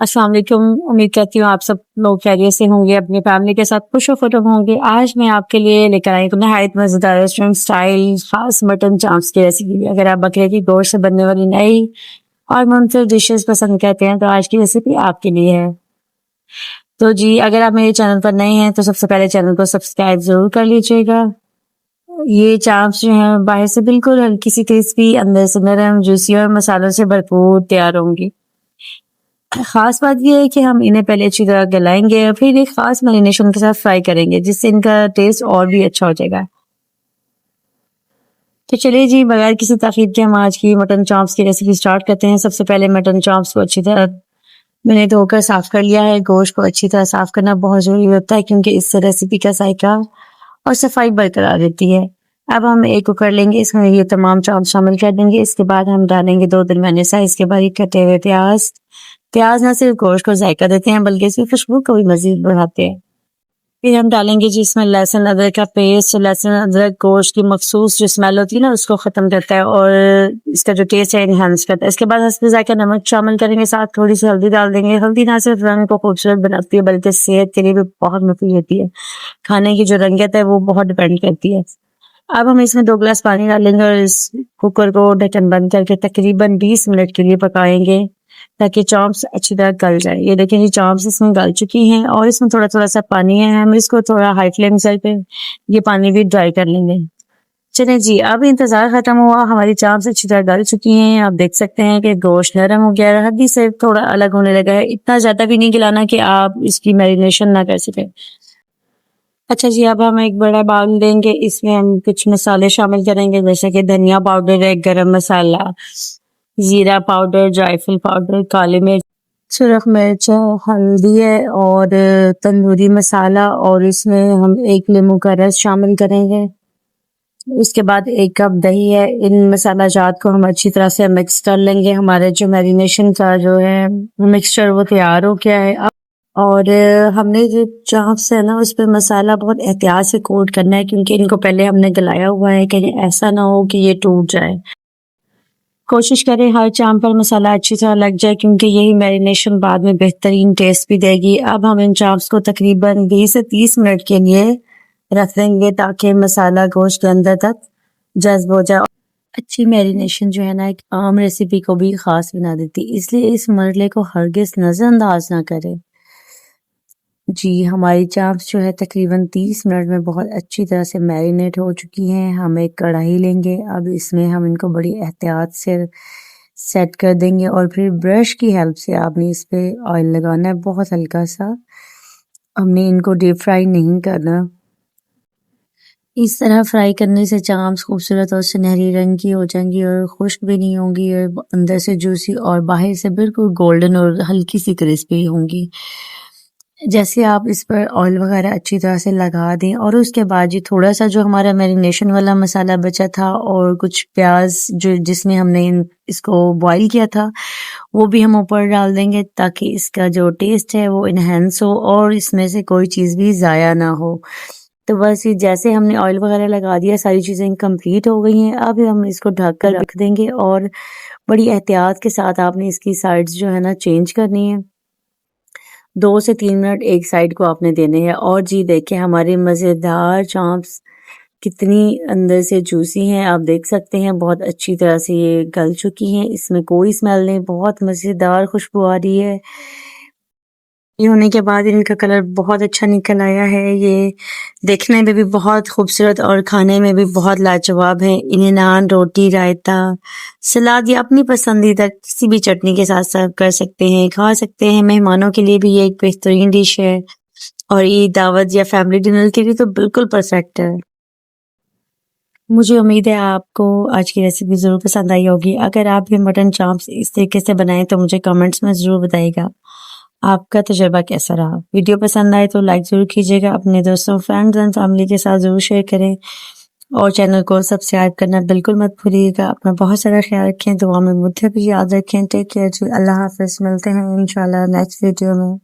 अस्सलाम वालेकुम। उम्मीद करती हूँ आप सब लोग खैरियत से होंगे, अपनी फैमिली के साथ खुश-ओ-खुश होंगे। आज मैं आपके लिए लेकर आई हूँ नहायत मज़ेदार रेस्टोरेंट स्टाइल ख़ास मटन चाप्स की रेसिपी। अगर आप बकरे की गोश्त से बनने वाली नई और मुमताज़ डिशेज़ पसंद करते हैं तो आज की रेसिपी आपके लिए है। तो जी, अगर आप मेरे चैनल पर नए हैं तो सबसे पहले चैनल को सब्सक्राइब ज़रूर कर लीजिएगा। ये चाप्स जो हैं बाहर से बिल्कुल हल्की सी क्रिस्पी, अंदर से नरम, जूसी और मसालों से भरपूर तैयार होंगी। खास बात ये है कि हम इन्हें पहले अच्छी तरह गलाएंगे और फिर एक खास मैरिनेशन के साथ फ्राई करेंगे जिससे इनका टेस्ट और भी अच्छा हो जाएगा। तो चलिए जी, बगैर किसी ताखीर के हम आज की मटन चॉप्स की रेसिपी स्टार्ट करते हैं। सबसे पहले मटन चॉप्स को अच्छी तरह मैंने धोकर साफ कर लिया है। गोश्त को अच्छी तरह साफ करना बहुत जरूरी होता है क्योंकि इससे रेसिपी का जायका और सफाई बरकरार रहती है। अब हम एक कुकर लेंगे, इसमें ये तमाम चावल शामिल कर देंगे। इसके बाद हम डालेंगे 2 दरमियाने साइज के बारीक कटे हुए प्याज। प्याज न सिर्फ गोश्त को जायका देते हैं बल्कि इसकी खुशबू को भी मजीद बढ़ाते हैं। फिर हम डालेंगे जिसमें लहसुन अदरक का पेस्ट। लहसुन अदरक गोश्त की मखसूस जो स्मेल होती है ना उसको ख़त्म करता है और इसका जो टेस्ट है इनहांस करता है। इसके बाद हस्बे जायका नमक शामिल करेंगे, साथ थोड़ी सी हल्दी डाल देंगे। हल्दी ना सिर्फ रंग को खूबसूरत बनाती है बल्कि सेहत के लिए भी बहुत मुफीद होती है। खाने की जो रंगत है वो बहुत डिपेंड करती है। अब हम इसमें 2 गिलास पानी डालेंगे और इस कुकर को ढक्कन बंद करके तकरीबन 20 मिनट के लिए पकाएंगे ताकि चॉप्स अच्छी तरह गल जाए। ये देखें जी, चॉप्स इसमें गल चुकी हैं और इसमें थोड़ा थोड़ा सा पानी है। हम इसको थोड़ा हाई फ्लेम से पे ये पानी भी ड्राई कर लेंगे। चलें जी, अब इंतजार खत्म हुआ, हमारी चाप्स अच्छी तरह गल चुकी हैं। आप देख सकते हैं कि गोश्त नरम हो गया है, हड्डी से थोड़ा अलग होने लगा है। इतना ज्यादा भी नहीं गलाना कि आप इसकी मैरिनेशन ना कर सकें। अच्छा जी, अब हम एक बड़ा बाउल लेंगे, इसमें हम कुछ मसाले शामिल करेंगे जैसे कि धनिया पाउडर है, गरम मसाला, जीरा पाउडर, जायफल पाउडर, काली मिर्च, सुरख मिर्च, हल्दी है और तंदूरी मसाला और इसमें हम 1 नींबू का रस शामिल करेंगे। उसके बाद 1 कप दही है। इन मसाला जात को हम अच्छी तरह से मिक्स कर लेंगे। हमारे जो मैरिनेशन का जो है मिक्सचर वो तैयार हो गया है। और हमने जो चाप्स है ना उस पे मसाला बहुत एहतियात से कोट करना है क्योंकि इनको पहले हमने गलाया हुआ है कि ऐसा ना हो कि ये टूट जाए। कोशिश करें हर चाप पर मसाला अच्छी तरह लग जाए क्योंकि यही मैरिनेशन बाद में बेहतरीन टेस्ट भी देगी। अब हम इन चाप्स को तकरीबन 20 से 30 मिनट के लिए रख देंगे ताकि मसाला गोश्त के अंदर तक जज्ब हो जाए। अच्छी मैरिनेशन जो है ना एक आम रेसिपी को भी खास बना देती, इसलिए इस मरहले को हरगिज नजरअंदाज ना करें। जी, हमारी चाप्स जो है तकरीबन 30 मिनट में बहुत अच्छी तरह से मैरिनेट हो चुकी हैं। हम एक कढ़ाई लेंगे, अब इसमें हम इनको बड़ी एहतियात से सेट कर देंगे और फिर ब्रश की हेल्प से आपने इस पे ऑयल लगाना है बहुत हल्का सा। हमने इनको डीप फ्राई नहीं करना। इस तरह फ्राई करने से चाप्स खूबसूरत और सुनहरी रंग की हो जाएंगी और खुश्क भी नहीं होंगी और अंदर से जूसी और बाहर से बिल्कुल गोल्डन और हल्की सी क्रिस्पी होंगी। जैसे आप इस पर ऑयल वगैरह अच्छी तरह से लगा दें और उसके बाद ये थोड़ा सा जो हमारा मैरिनेशन वाला मसाला बचा था और कुछ प्याज जो जिसमें हमने इसको बॉईल किया था वो भी हम ऊपर डाल देंगे ताकि इसका जो टेस्ट है वो इनहेंस हो और इसमें से कोई चीज़ भी ज़ाया ना हो। तो बस ये जैसे हमने ऑयल वगैरह लगा दिया सारी चीज़ें कंप्लीट हो गई हैं। अब हम इसको ढक कर रख देंगे और बड़ी एहतियात के साथ आपने इसकी साइड्स जो है ना चेंज करनी है। 2 से 3 मिनट एक साइड को आपने देने हैं। और जी देखिए हमारी मज़ेदार चाप्स कितनी अंदर से जूसी हैं, आप देख सकते हैं बहुत अच्छी तरह से ये गल चुकी हैं, इसमें कोई स्मेल नहीं, बहुत मज़ेदार खुशबू आ रही है। ये होने के बाद इनका कलर बहुत अच्छा निकल आया है। ये देखने में भी बहुत खूबसूरत और खाने में भी बहुत लाजवाब है। इन्हें नान, रोटी, रायता, सलाद या अपनी पसंदीदा किसी भी चटनी के साथ सर्व कर सकते हैं, खा सकते हैं। मेहमानों के लिए भी ये एक बेहतरीन डिश है और ईद, दावत या फैमिली डिनर के लिए तो बिल्कुल परफेक्ट है। मुझे उम्मीद है आपको आज की रेसिपी ज़रूर पसंद आई होगी। अगर आप भी मटन चाप्स इस तरीके से बनाएं तो मुझे कमेंट्स में ज़रूर बताइएगा आपका तजुर्बा कैसा रहा। वीडियो पसंद आए तो लाइक ज़रूर कीजिएगा, अपने दोस्तों, फ्रेंड्स एंड फैमिली के साथ ज़रूर शेयर करें और चैनल को सब्सक्राइब करना बिल्कुल मत भूलिएगा। अपना बहुत सारा ख्याल रखें, दुआ में मुझे भी याद रखें। टेक केयर जी, अल्लाह हाफ़िज़। मिलते हैं इंशाल्लाह नेक्स्ट वीडियो में।